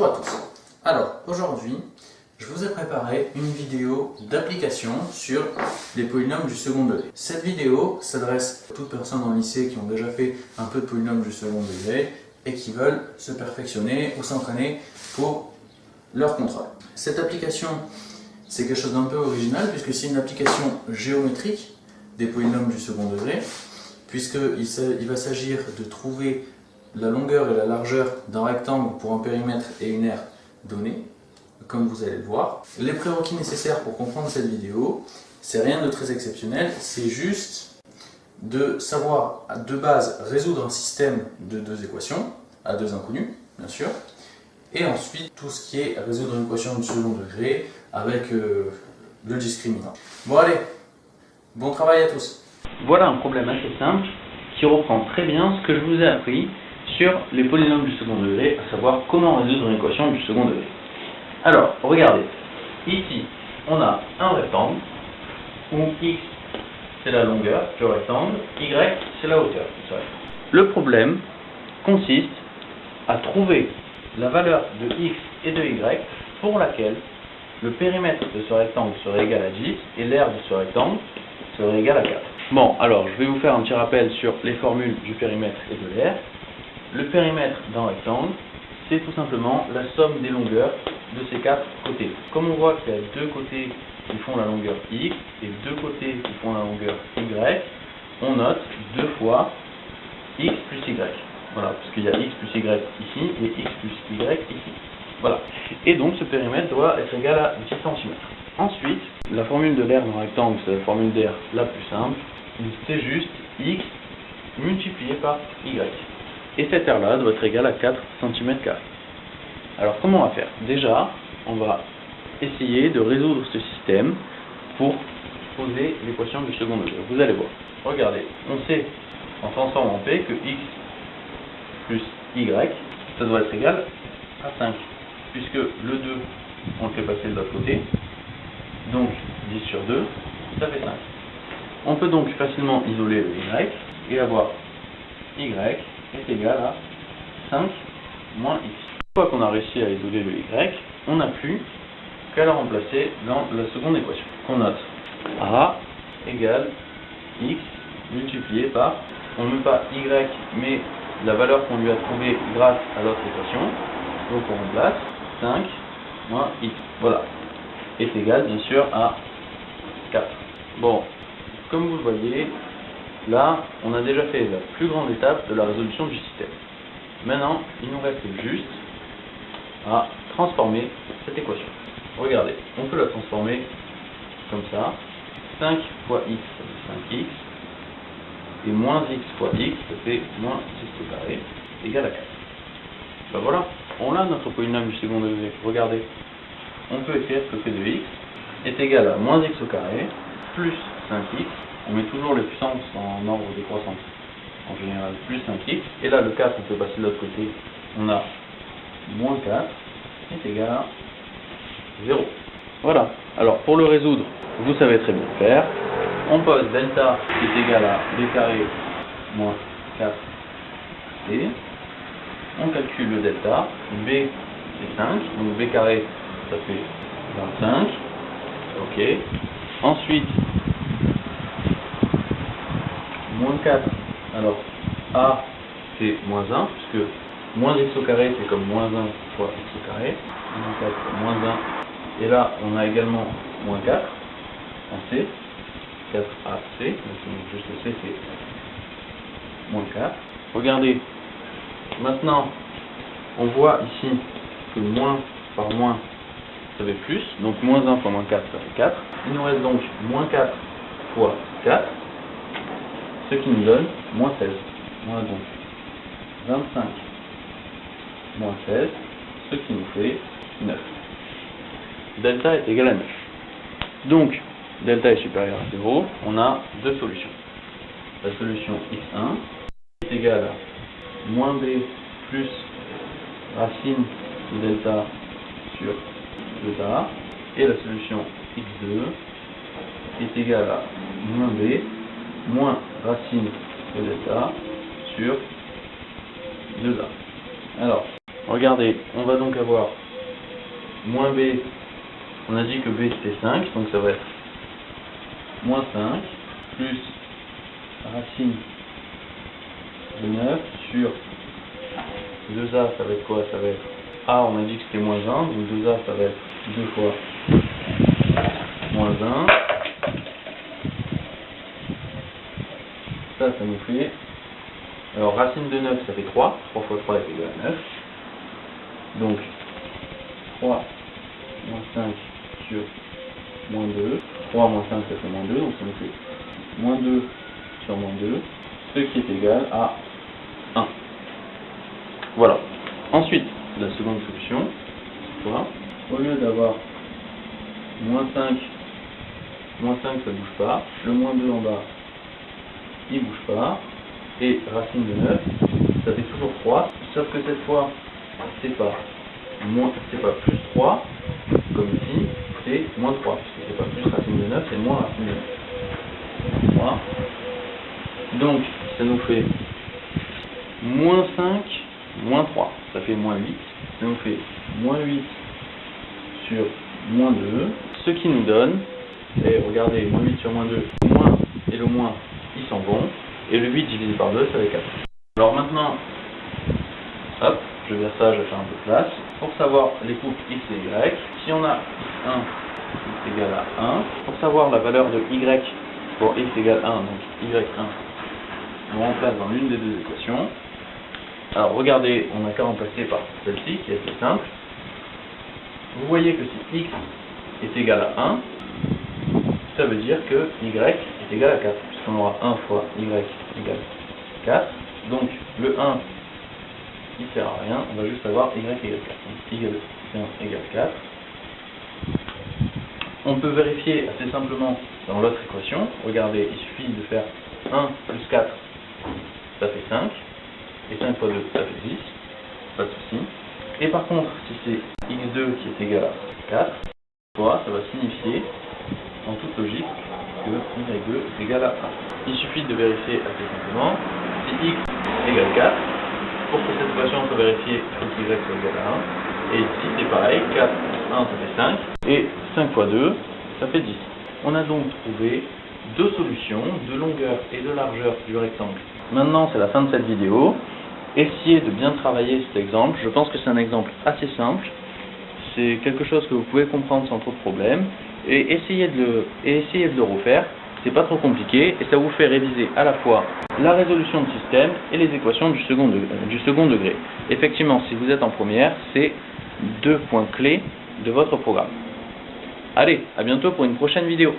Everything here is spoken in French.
Bonjour à tous. Alors, aujourd'hui, je vous ai préparé une vidéo d'application sur les polynômes du second degré. Cette vidéo s'adresse à toutes personnes en lycée qui ont déjà fait un peu de polynômes du second degré et qui veulent se perfectionner ou s'entraîner pour leur contrôle. Cette application, c'est quelque chose d'un peu original puisque c'est une application géométrique des polynômes du second degré, puisqu'il va s'agir de trouver la longueur et la largeur d'un rectangle pour un périmètre et une aire donnée, comme vous allez le voir. Les prérequis nécessaires pour comprendre cette vidéo, c'est rien de très exceptionnel, c'est juste de savoir de base résoudre un système de deux équations, à deux inconnus, bien sûr, et ensuite tout ce qui est résoudre une équation de second degré avec le discriminant. Bon allez, bon travail à tous. Voilà un problème assez simple qui reprend très bien ce que je vous ai appris sur les polynômes du second degré, à savoir comment résoudre une équation du second degré. Alors, regardez, ici on a un rectangle où x c'est la longueur du rectangle, y c'est la hauteur du rectangle. Le problème consiste à trouver la valeur de x et de y pour laquelle le périmètre de ce rectangle serait égal à 10 et l'aire de ce rectangle serait égal à 4. Bon, alors je vais vous faire un petit rappel sur les formules du périmètre et de l'aire. Le périmètre d'un rectangle, c'est tout simplement la somme des longueurs de ces quatre côtés. Comme on voit qu'il y a deux côtés qui font la longueur x et deux côtés qui font la longueur y, on note deux fois x plus y. Voilà, parce qu'il y a x plus y ici et x plus y ici. Voilà. Et donc ce périmètre doit être égal à 10 cm. Ensuite, la formule de l'aire d'un rectangle, c'est la formule d'aire la plus simple. C'est juste x multiplié par y. Et cette aire-là doit être égale à 4 cm². Alors comment on va faire? Déjà, on va essayer de résoudre ce système pour poser l'équation du second degré. Vous allez voir. Regardez, on sait en transformant en p que x plus y, ça doit être égal à 5. Puisque le 2, on le fait passer de l'autre côté. Donc 10 sur 2, ça fait 5. On peut donc facilement isoler le y et avoir y est égal à 5 moins x. Une fois qu'on a réussi à isoler le y, on n'a plus qu'à le remplacer dans la seconde équation. On note a égale x multiplié par, on ne met pas y mais la valeur qu'on lui a trouvée grâce à l'autre équation, donc on remplace 5 moins x. Voilà. Est égal bien sûr à 4. Bon, comme vous le voyez, là on a déjà fait la plus grande étape de la résolution du système. Maintenant, il nous reste juste à transformer cette équation. Regardez, on peut la transformer comme ça. 5 fois x, ça fait 5x. Et moins x fois x, ça fait moins 6 au carré, égal à 4. Ben voilà, on a notre polynôme du second degré. Regardez, on peut écrire que p de x est égal à moins x au carré plus 5x. On met toujours les puissances en ordre décroissant. En général, plus 5x. Et là, le 4, on peut passer de l'autre côté. On a moins 4 est égal à 0. Voilà. Alors, pour le résoudre, vous savez très bien faire. On pose delta qui est égal à b carré moins 4c. On calcule le delta. B, c'est 5. Donc, b carré, ça fait 25. Ok. Ensuite, moins 4. Alors, a, c'est moins 1, puisque moins x au carré, c'est comme moins 1 fois x au carré. Moins 4 fois moins 1. Et là, on a également moins 4 en c. 4ac, donc juste c, c'est moins 4. Regardez, maintenant, on voit ici que moins par moins, ça fait plus. Donc, moins 1 fois moins 4, ça fait 4. Il nous reste donc moins 4 fois 4. Ce qui nous donne moins 16. On a donc 25 moins 16, ce qui nous fait 9. Delta est égal à 9. Donc, delta est supérieur à 0, on a deux solutions. La solution x1 est égale à moins b plus racine de delta sur delta, et la solution x2 est égale à moins b moins racine de delta sur 2a. Alors, Regardez, on va donc avoir moins b, on a dit que b c'était 5, donc ça va être moins 5, plus racine de 9 sur 2a, ça va être quoi? Ça va être a, on a dit que c'était moins 1, donc 2a ça va être 2 fois moins 1. Ça nous fait, alors racine de 9 ça fait 3, 3 fois 3 est égal à 9. Donc 3 moins 5 sur moins 2, 3 moins 5 ça fait moins 2, donc ça nous fait moins 2 sur moins 2, ce qui est égal à 1. Voilà. Ensuite, la seconde solution, c'est quoi? Au lieu d'avoir moins 5 ça bouge pas, le moins 2 en bas il bouge pas, et racine de 9 ça fait toujours 3, sauf que cette fois c'est pas plus 3 comme ici, c'est moins 3, puisque c'est pas plus racine de 9, c'est moins racine de 9. 3. Donc ça nous fait moins 5 moins 3, ça fait moins 8, ça nous fait moins 8 sur moins 2, ce qui nous donne, et regardez, moins 8 sur moins 2, moins et le moins ils s'en vont, et le 8 divisé par 2 ça fait 4. Alors maintenant, hop, je vais faire ça, je vais faire un peu de place. Pour savoir les couples x et y, si on a x1, x égale à 1, pour savoir la valeur de y pour x égale 1, donc y1, on remplace dans l'une des deux équations. Alors regardez, on n'a qu'à remplacer par celle-ci qui est assez simple. Vous voyez que si x est égal à 1, ça veut dire que y est égal à 4, puisqu'on aura 1 fois y égale 4. Donc le 1, il ne sert à rien, on va juste avoir y égale 4. Donc y égale 4. On peut vérifier assez simplement dans l'autre équation. Regardez, il suffit de faire 1 plus 4, ça fait 5. Et 5 fois 2, ça fait 10. Pas de souci. Et par contre, si c'est x2 qui est égal à 4, ça va signifier, en toute logique, que y2 est égal à 1. Il suffit de vérifier assez simplement. Si x égale 4, pour que cette équation soit vérifiée, il faut que y soit égal à 1. Et ici, c'est pareil, 4 plus 1, ça fait 5. Et 5 fois 2, ça fait 10. On a donc trouvé deux solutions de longueur et de largeur du rectangle. Maintenant, c'est la fin de cette vidéo. Essayez de bien travailler cet exemple. Je pense que c'est un exemple assez simple. C'est quelque chose que vous pouvez comprendre sans trop de problème. Et essayez de le refaire. C'est pas trop compliqué et ça vous fait réviser à la fois la résolution de système et les équations du second degré. Effectivement, si vous êtes en première, c'est deux points clés de votre programme. Allez, à bientôt pour une prochaine vidéo.